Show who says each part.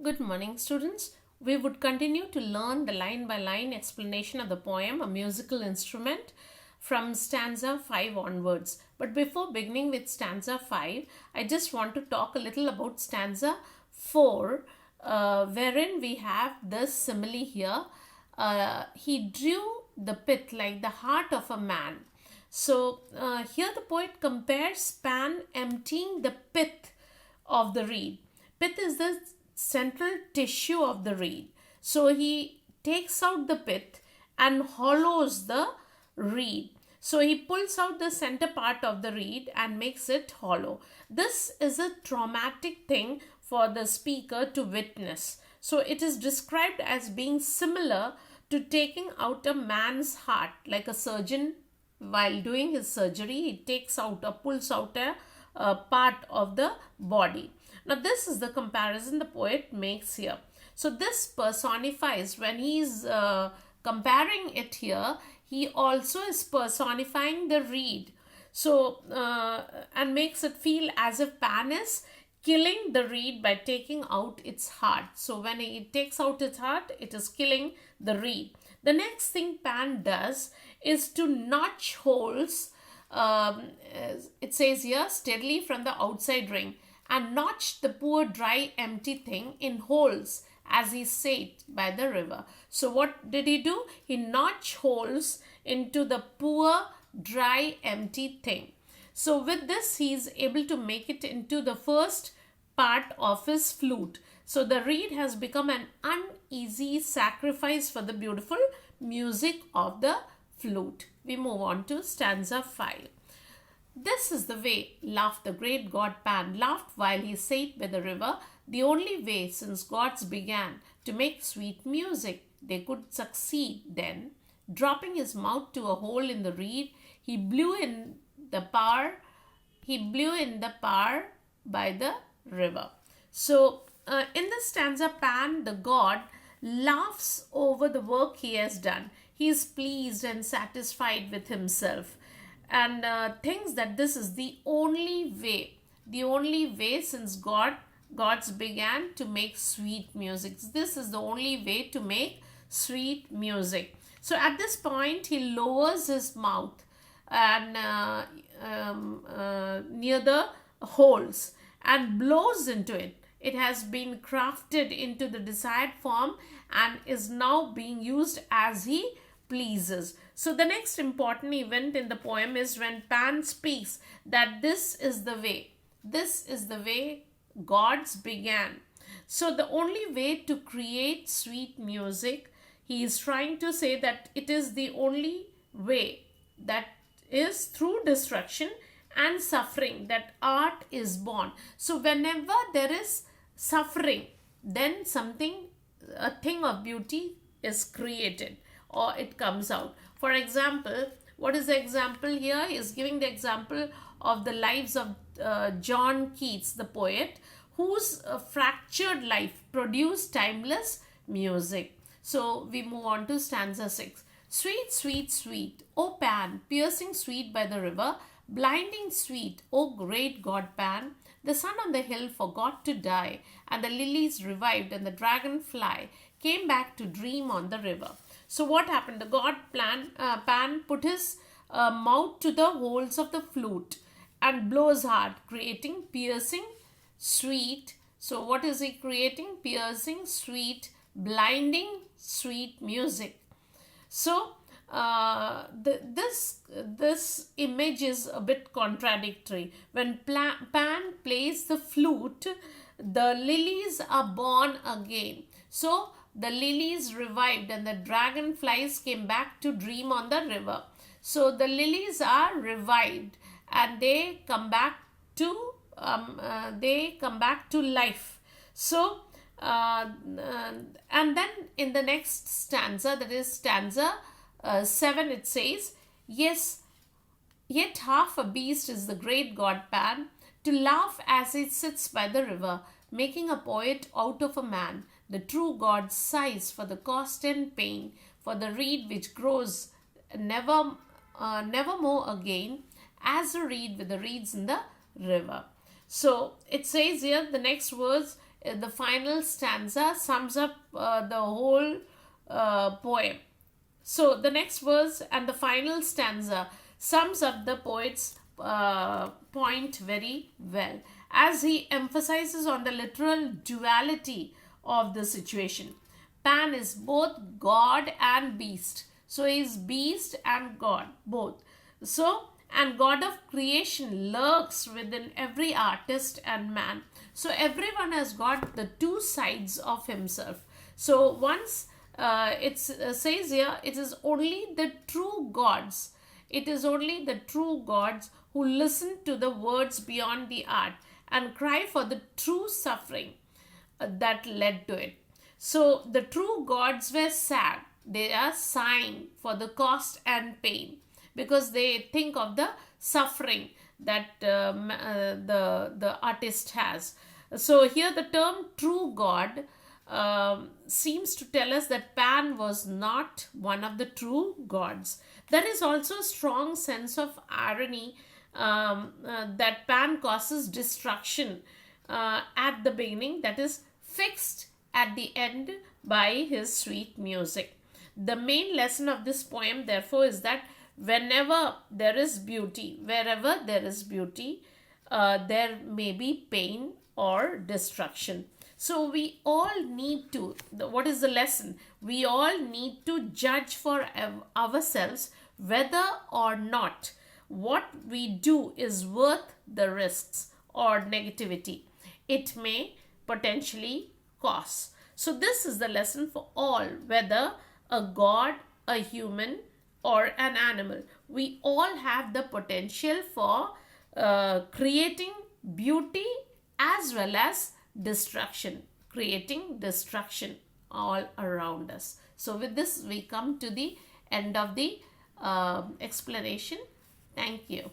Speaker 1: Good morning, students. We would continue to learn the line by line explanation of the poem A Musical Instrument from stanza 5 onwards. But before beginning with stanza 5, I just want to talk a little about stanza 4, wherein we have this simile here. He drew the pit like the heart of a man. So here the poet compares Pan emptying the pith of the reed. Pith is the central tissue of the reed. So he takes out the pith and hollows the reed. So he pulls out the center part of the reed and makes it hollow. This is a traumatic thing for the speaker to witness. So it is described as being similar to taking out a man's heart, like a surgeon while doing his surgery, he takes out or pulls out a part of the body. Now, this is the comparison the poet makes here. So, this personifies, when he's comparing it here, he also is personifying the reed. So, and makes it feel as if Pan is killing the reed by taking out its heart. So, when he takes out its heart, it is killing the reed. The next thing Pan does is to notch holes. It says here, steadily from the outside ring, and notched the poor dry empty thing in holes as he sat by the river. So what did he do? He notched holes into the poor dry empty thing. So with this he is able to make it into the first part of his flute. So the reed has become an uneasy sacrifice for the beautiful music of the flute. We move on to stanza 5. This is the way, laughed the great god Pan, laughed while he sat by the river, the only way since gods began to make sweet music. They could succeed then. Dropping his mouth to a hole in the reed, he blew in the power by the river. So, in this stanza, Pan, the god, laughs over the work he has done. He is pleased and satisfied with himself and thinks that this is the only way since gods began to make sweet music. This is the only way to make sweet music. So at this point, he lowers his mouth and near the holes and blows into it. It has been crafted into the desired form and is now being used as he pleases. So the next important event in the poem is when Pan speaks that this is the way gods began. So the only way to create sweet music, he is trying to say that it is the only way, that is through destruction and suffering, that art is born. So whenever there is suffering, then a thing of beauty is created or it comes out. For example, what is the example here? He is giving the example of the lives of John Keats, the poet, whose fractured life produced timeless music. So we move on to stanza 6. Sweet, sweet, sweet, O Pan, piercing sweet by the river, blinding sweet, O great god Pan, the sun on the hill forgot to die, and the lilies revived, and the dragonfly came back to dream on the river. So what happened? The god Pan put his mouth to the holes of the flute and blows hard, creating piercing, sweet. So what is he creating? Piercing, sweet, blinding, sweet music. So this image is a bit contradictory. When Pan plays the flute, the lilies are born again. So the lilies revived and the dragonflies came back to dream on the river. So the lilies are revived and they come back to life. So and then in the next stanza, that is stanza 7, it says, yes, yet half a beast is the great god Pan, to laugh as he sits by the river, making a poet out of a man. The true god sighs for the cost and pain, for the reed which grows never more again, as a reed with the reeds in the river. So it says here, the next words, the final stanza sums up the whole poem. So the next verse and the final stanza sums up the poet's point very well, as he emphasizes on the literal duality of the situation. Pan is both God and beast. So he is beast and God, both. So, and God of creation lurks within every artist and man. So everyone has got the two sides of himself. So once it says here, it is only the true gods. It is only the true gods who listen to the words beyond the art and cry for the true suffering that led to it. So the true gods were sad. They are sighing for the cost and pain because they think of the suffering that the artist has. So here the term true God seems to tell us that Pan was not one of the true gods. There is also a strong sense of irony that Pan causes destruction at the beginning, that is fixed at the end by his sweet music. The main lesson of this poem, therefore, is that whenever there is beauty, wherever there is beauty, there may be pain or destruction. So we all need to, what is the lesson? We all need to judge for ourselves whether or not what we do is worth the risks or negativity it may potentially cause. So this is the lesson for all, whether a god, a human, or an animal. We all have the potential for creating beauty as well as destruction, creating destruction all around us. So with this, we come to the end of the explanation. Thank you.